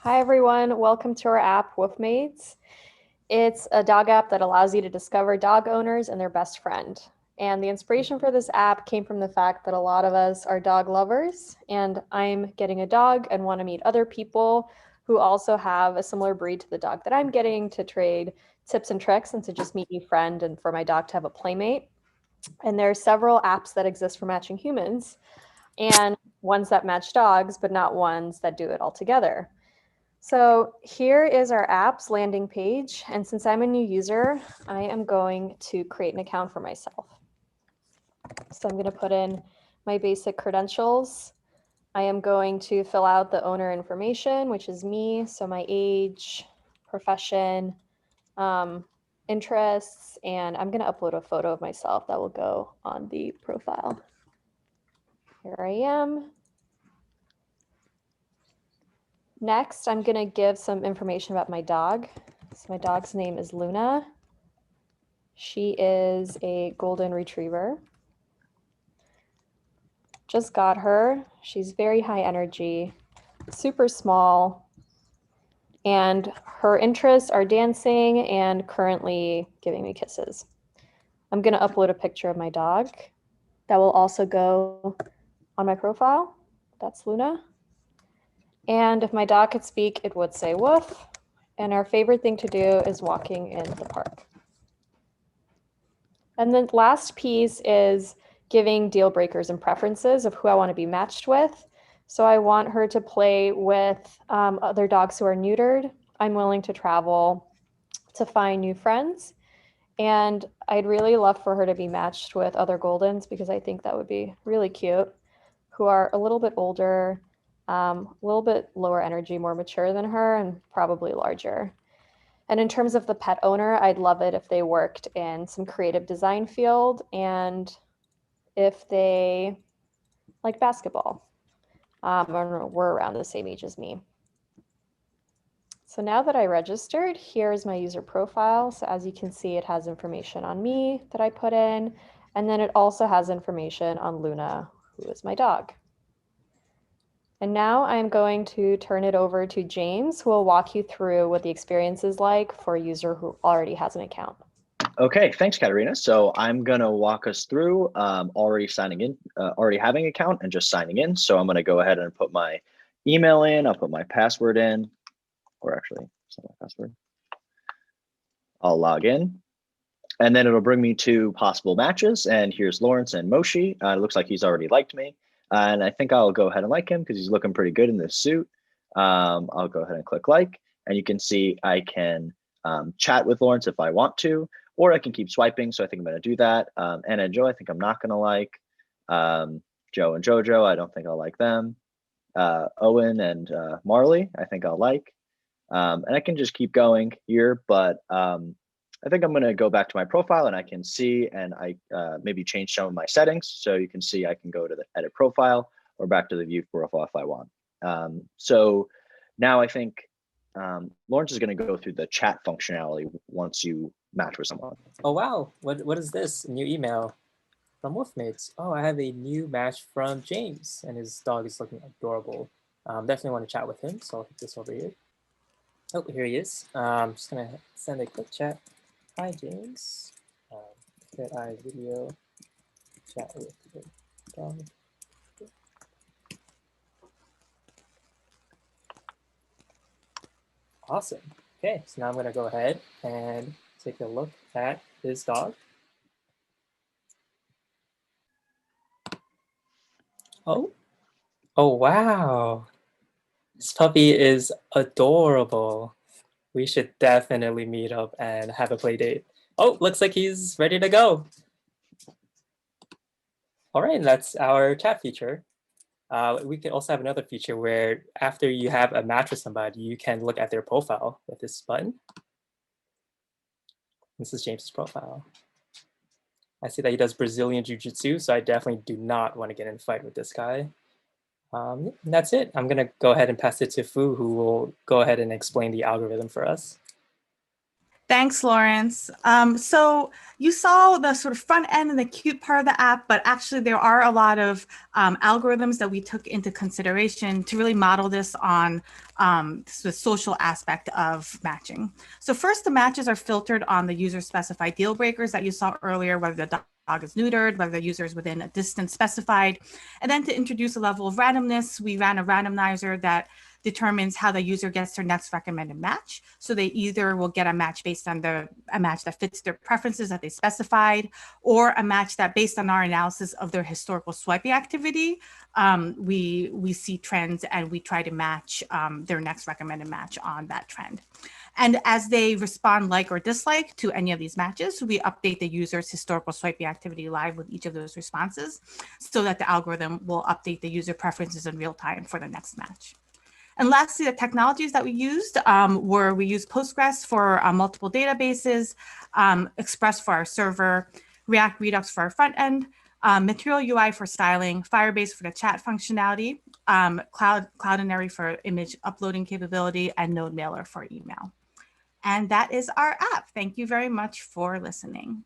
Hi everyone, welcome to our app, Woof Mates. It's a dog app that allows you to discover dog owners and their best friend. And the inspiration for this app came from the fact that a lot of us are dog lovers, and I'm getting a dog and want to meet other people who also have a similar breed to the dog that I'm getting to trade tips and tricks and to just meet a new friend and for my dog to have a playmate. And there are several apps that exist for matching humans and ones that match dogs, but not ones that do it all together. So here is our app's landing page. And since I'm a new user, I am going to create an account for myself. So I'm going to put in my basic credentials. I am going to fill out the owner information, which is me. So my age, profession, interests, and I'm going to upload a photo of myself that will go on the profile. Here I am. Next, I'm going to give some information about my dog. So my dog's name is Luna. She is a golden retriever. Just got her. She's very high energy, super small, and her interests are dancing and currently giving me kisses. I'm going to upload a picture of my dog that will also go on my profile. That's Luna. And if my dog could speak, it would say woof. And our favorite thing to do is walking in the park. And the last piece is giving deal breakers and preferences of who I want to be matched with. So I want her to play with other dogs who are neutered. I'm willing to travel to find new friends. And I'd really love for her to be matched with other Goldens because I think that would be really cute, who are a little bit older, a little bit lower energy, more mature than her, and probably larger. And in terms of the pet owner, I'd love it if they worked in some creative design field and if they like basketball or were around the same age as me. So now that I registered, here's my user profile. So as you can see, it has information on me that I put in, and then it also has information on Luna, who is my dog. And now I'm going to turn it over to James, who will walk you through what the experience is like for a user who already has an account. Okay, thanks, Katarina. So I'm gonna walk us through already signing in, already having an account and just signing in. So I'm gonna go ahead and put my email in. I'll put my password in, or actually, it's not my password. I'll log in, and then it'll bring me to possible matches. And here's Lawrence and Moshi. It looks like he's already liked me, and I think I'll go ahead and like him because he's looking pretty good in this suit. I'll go ahead and click like, and you can see I can chat with Lawrence if I want to, or I can keep swiping. So I think I'm going to do that. Anna and Joe, I think I'm not going to like. Joe and Jojo, I don't think I'll like them. Owen and Marley, I think I'll like. And I can just keep going here, but I think I'm going to go back to my profile and I can see and I maybe change some of my settings. So you can see I can go to the edit profile or back to the view profile if I want. So now I think Lawrence is going to go through the chat functionality once you match with someone. Oh, wow. What is this? New email from Woof Mates. Oh, I have a new match from James, and his dog is looking adorable. Definitely want to chat with him, so I'll hit this over here. Oh, here he is. I'm just going to send a quick chat. Hi, James. Could I video chat with your dog? Awesome. Okay, so now I'm going to go ahead and take a look at his dog. Oh, wow. This puppy is adorable. We should definitely meet up and have a play date. Oh, looks like he's ready to go. All right, that's our chat feature. We can also have another feature where after you have a match with somebody, you can look at their profile with this button. This is James's profile. I see that he does Brazilian Jiu-Jitsu, so I definitely do not want to get in a fight with this guy. And that's it. I'm going to go ahead and pass it to Fu, who will go ahead and explain the algorithm for us. Thanks, Lawrence. So you saw the sort of front end and the cute part of the app, but actually there are a lot of algorithms that we took into consideration to really model this on the social aspect of matching. So first, the matches are filtered on the user-specified deal breakers that you saw earlier, whether the dog is neutered, whether the user is within a distance specified. And then to introduce a level of randomness, we ran a randomizer that determines how the user gets their next recommended match. So they either will get a match based on a match that fits their preferences that they specified, or a match that, based on our analysis of their historical swiping activity, we see trends and we try to match their next recommended match on that trend. And as they respond like or dislike to any of these matches, we update the user's historical swiping activity live with each of those responses so that the algorithm will update the user preferences in real time for the next match. And lastly, the technologies that we used were we used Postgres for multiple databases, Express for our server, React Redux for our front end, Material UI for styling, Firebase for the chat functionality, Cloudinary for image uploading capability, and NodeMailer for email. And that is our app. Thank you very much for listening.